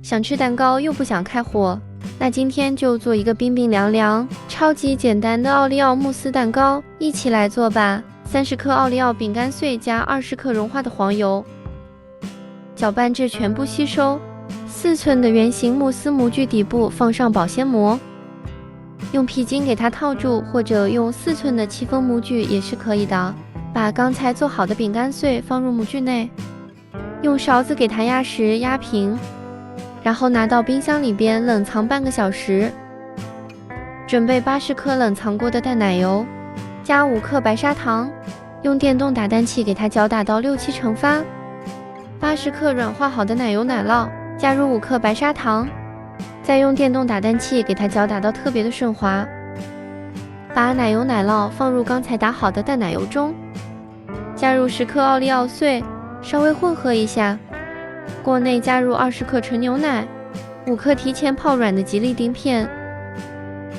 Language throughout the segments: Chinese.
想吃蛋糕又不想开火，那今天就做一个冰冰凉凉、超级简单的奥利奥慕斯蛋糕，一起来做吧。30克奥利奥饼干碎加20克融化的黄油，搅拌至全部吸收。4寸的圆形慕斯模具底部放上保鲜膜，用皮筋给它套住，或者用4寸的戚风模具也是可以的。把刚才做好的饼干碎放入模具内，用勺子给它压实压平，然后拿到冰箱里边冷藏半个小时。准备80克冷藏过的淡奶油，加5克白砂糖，用电动打蛋器给它搅打到6-7成发。80克软化好的奶油奶酪，加入5克白砂糖，再用电动打蛋器给它搅打到特别的顺滑。把奶油奶酪放入刚才打好的淡奶油中，加入10克奥利奥碎，稍微混合一下。锅内加入20克纯牛奶，5克提前泡软的吉利丁片，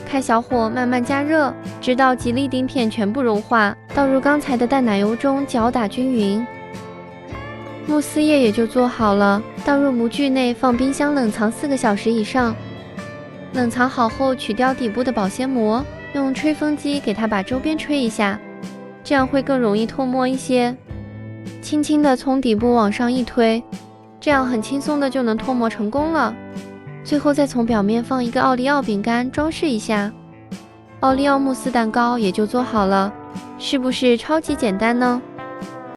开小火慢慢加热，直到吉利丁片全部融化，倒入刚才的淡奶油中搅打均匀。慕斯液也就做好了，倒入模具内放冰箱冷藏4个小时以上。冷藏好后取掉底部的保鲜膜，用吹风机给它把周边吹一下，这样会更容易脱模一些。轻轻地从底部往上一推，这样很轻松的就能脱模成功了。最后再从表面放一个奥利奥饼干装饰一下，奥利奥慕斯蛋糕也就做好了，是不是超级简单呢？